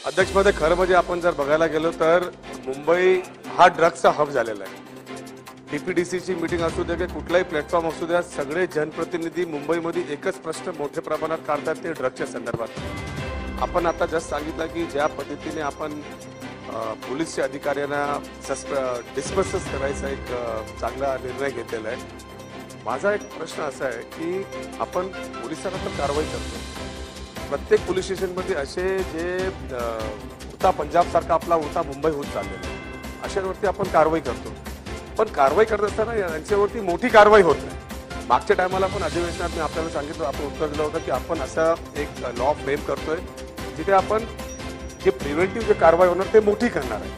अध्यक्ष मध्ये खरं म्हणजे आपण जर बघायला गेलो तर मुंबई हा ड्रग्सचा हब झालेला आहे। डीपीडीसीची मीटिंग असू दे की कुठलाही प्लॅटफॉर्म असू द्या, सगळे जनप्रतिनिधी मुंबईमध्ये एकच प्रश्न मोठ्या प्रमाणात काढतात ते ड्रग्सच्या संदर्भात। आपण आता जस्ट सांगितलं की ज्या पद्धतीने आपण पोलीसच्या अधिकाऱ्यांना डिस्मिस करायचा एक चांगला निर्णय घेतलेला आहे। माझा एक प्रश्न असा आहे की आपण पोलिसांना तर कारवाई करतो, प्रत्येक पोलीस स्टेशनमध्ये असे जे उडता पंजाब सारखा आपला उडता मुंबई होत चाललेला आहे, अशांवरती आपण कारवाई करतो, पण कारवाई करत असताना यांच्यावरती मोठी कारवाई होत नाही। मागच्या टायमाला पण अधिवेशनात मी आपल्याला सांगितलं, आपण उत्तर दिलं होतं की आपण असा एक लॉ फ्रेम करतोय जिथे आपण जे प्रिव्हेंटिव्ह जे कारवाई होणार ते मोठी करणार आहे,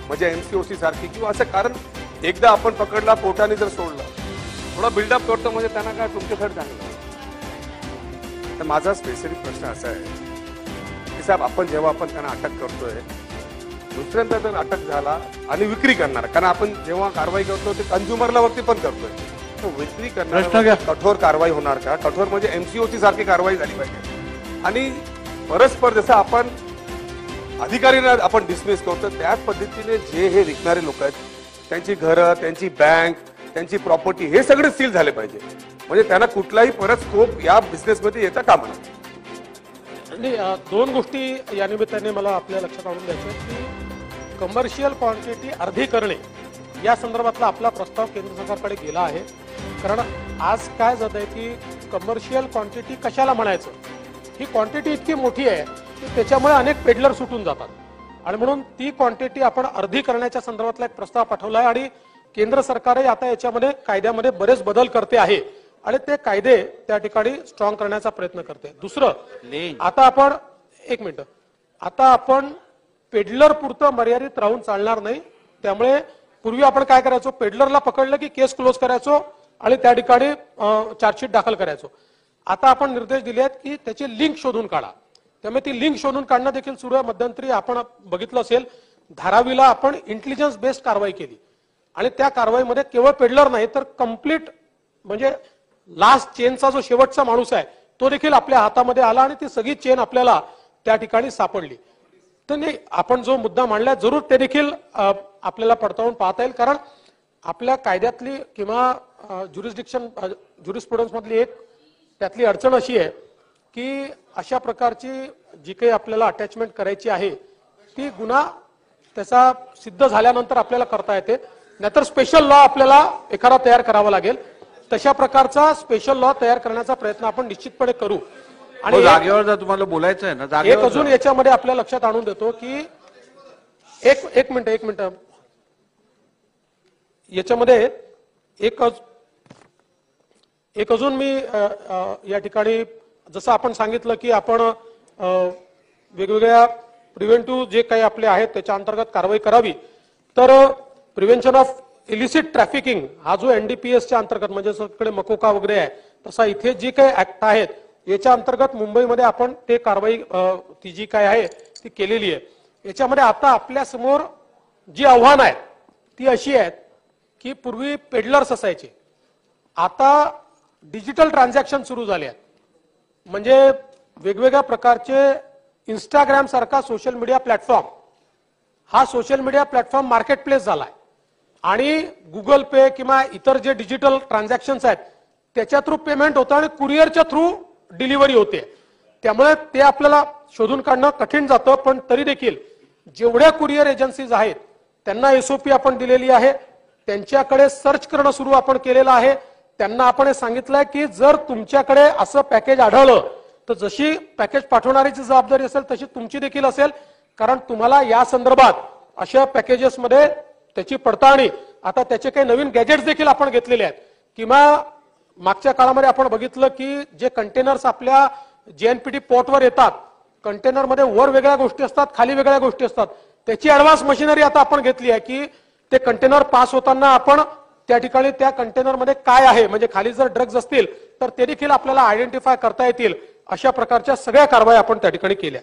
म्हणजे एमसीओसी सारखी किंवा असं। कारण एकदा आपण पकडला, कोर्टाने जर सोडला, थोडा बिल्डअप करतो म्हणजे त्यांना काय तुमच्याकडे चांगलं। तर माझा स्पेसिफिक प्रश्न असा आहे की साहेब, आपण जेव्हा आपण त्यांना अटक करतोय, दुसऱ्यांदा जर अटक झाला आणि विक्री करणार, कारण आपण जेव्हा कारवाई करतो ते कंझ्युमरला वरती पण करतोय, तर विक्री करणार कठोर कारवाई होणार का? कठोर म्हणजे एमसीओसी सारखी कारवाई झाली पाहिजे। आणि परस्पर जसं आपण अधिकाऱ्यांना आपण डिसमिस करतो, त्याच पद्धतीने जे हे विकणारे लोक आहेत त्यांची घरं, त्यांची बँक, त्यांची प्रॉपर्टी हे सगळे सील झाले पाहिजे, म्हणजे त्यांना कुठलाही परत स्कोप या बिझनेसमध्ये येता कामा नये। दोन गोष्टी या निमित्ताने मला आपल्या लक्षात आणून द्यायच्या की कमर्शियल क्वांटिटी अर्धी करणे या संदर्भातला आपला प्रस्ताव केंद्र सरकारकडे गेला आहे। कारण आज काय जात आहे की कमर्शियल क्वांटिटी कशाला म्हणायचं, ही क्वांटिटी इतकी मोठी आहे की त्याच्यामुळे अनेक पेडलर सुटून जातात, आणि म्हणून ती क्वांटिटी आपण अर्धी करण्याच्या संदर्भातला एक प्रस्ताव पाठवला आहे। आणि केंद्र सरकारही आता याच्यामध्ये कायद्यामध्ये बरेच बदल करते आहे आणि ते कायदे त्या ठिकाणी स्ट्रॉंग करण्याचा प्रयत्न करते। दुसरं, आता आपण एक मिनिट, आता आपण पेडलर पुरतं मर्यादित राहून चालणार नाही। त्यामुळे पूर्वी आपण काय करायचो, पेडलरला पकडलं की केस क्लोज करायचो आणि त्या ठिकाणी चार्जशीट दाखल करायचो। आता आपण निर्देश दिले आहेत की त्याची लिंक शोधून काढा, त्यामुळे ती लिंक शोधून काढणं देखील सुरू आहे। मध्यंतरी आपण बघितलं असेल, धारावीला आपण इंटेलिजन्स बेस्ड कारवाई केली आणि त्या कारवाईमध्ये केवळ पेडलर नाही तर कंप्लीट म्हणजे लास्ट चेनचा जो शेवटचा माणूस आहे तो देखील आपल्या हातामध्ये आला आणि ती सगळी चेन आपल्याला त्या ठिकाणी सापडली। तर नाही, आपण जो मुद्दा मांडला जरूर ते देखील आपल्याला पडताळून पाहता येईल, कारण आपल्या कायद्यातली किंवा ज्युरिस्प्रुडन्स मधली एक त्यातली अडचण अशी आहे की अशा प्रकारची जी काही आपल्याला अटॅचमेंट करायची आहे ती गुन्हा त्याचा सिद्ध झाल्यानंतर आपल्याला करता येते, नाहीतर स्पेशल लॉ आपल्याला एखादा तयार करावा लागेल। तशा प्रकारचा स्पेशल लॉ तयार करण्याचा प्रयत्न आपण निश्चितपणे करू। आणि जागेवर जर तुम्हाला बोलायचं आहे ना, एक अजून याच्यामध्ये आपल्या लक्षात आणून देतो की एक मिनिट याच्यामध्ये एक अजून मी या ठिकाणी जसं आपण सांगितलं की आपण वेगवेगळ्या प्रिव्हेंटिव्ह जे काही आपले आहेत त्याच्या अंतर्गत कारवाई करावी, तर प्रिव्हेन्शन ऑफ इलिसिट ट्रॅफिकिंग हा जो एनडीपीएसच्या अंतर्गत म्हणजे सगळे मकोका वगैरे आहे, तसा इथे जी काही ऍक्ट आहेत याच्या अंतर्गत मुंबईमध्ये आपण ते कारवाई ती जी काय आहे ती केलेली आहे। याच्यामध्ये आता आपल्या समोर जी आव्हान आहे ती अशी आहेत की पूर्वी पेडलर्स असायचे, आता डिजिटल ट्रान्झॅक्शन सुरू झाले आहेत, म्हणजे वेगवेगळ्या प्रकारचे इंस्टाग्राम सारखा सोशल मीडिया प्लॅटफॉर्म, हा social media platform market place झालाय आणि गुगल पे किंवा इतर जे डिजिटल ट्रान्झॅक्शन्स आहेत त्याच्या थ्रू पेमेंट होतं आणि कुरिअरच्या थ्रू डिलिव्हरी होते। त्यामुळे ते आपल्याला शोधून काढणं कठीण जातं, पण तरी देखील जेवढ्या कुरिअर एजन्सीज आहेत त्यांना एसओपी आपण दिलेली आहे, त्यांच्याकडे सर्च करणं सुरू आपण केलेलं आहे। त्यांना आपण हे सांगितलंय की जर तुमच्याकडे असं पॅकेज आढळलं तर जशी पॅकेज पाठवणारीची जबाबदारी असेल तशी तुमची देखील असेल, कारण तुम्हाला या संदर्भात अशा पॅकेजेसमध्ये त्याची पडताळणी, आता त्याचे काही नवीन गॅजेट्स देखील आपण घेतलेले आहेत। किंवा मागच्या काळामध्ये आपण बघितलं की जे कंटेनर्स आपल्या जेएनपीटी पोर्टवर येतात, कंटेनरमध्ये वर वेगळ्या गोष्टी असतात, खाली वेगळ्या गोष्टी असतात, त्याची ऍडव्हान्स मशिनरी आता आपण घेतली आहे की ते कंटेनर पास होताना आपण त्या ठिकाणी त्या कंटेनरमध्ये काय आहे, म्हणजे खाली जर ड्रग्ज असतील तर ते देखील आपल्याला आयडेंटिफाय करता येतील। अशा प्रकारच्या सगळ्या कारवाई आपण त्या ठिकाणी केल्या।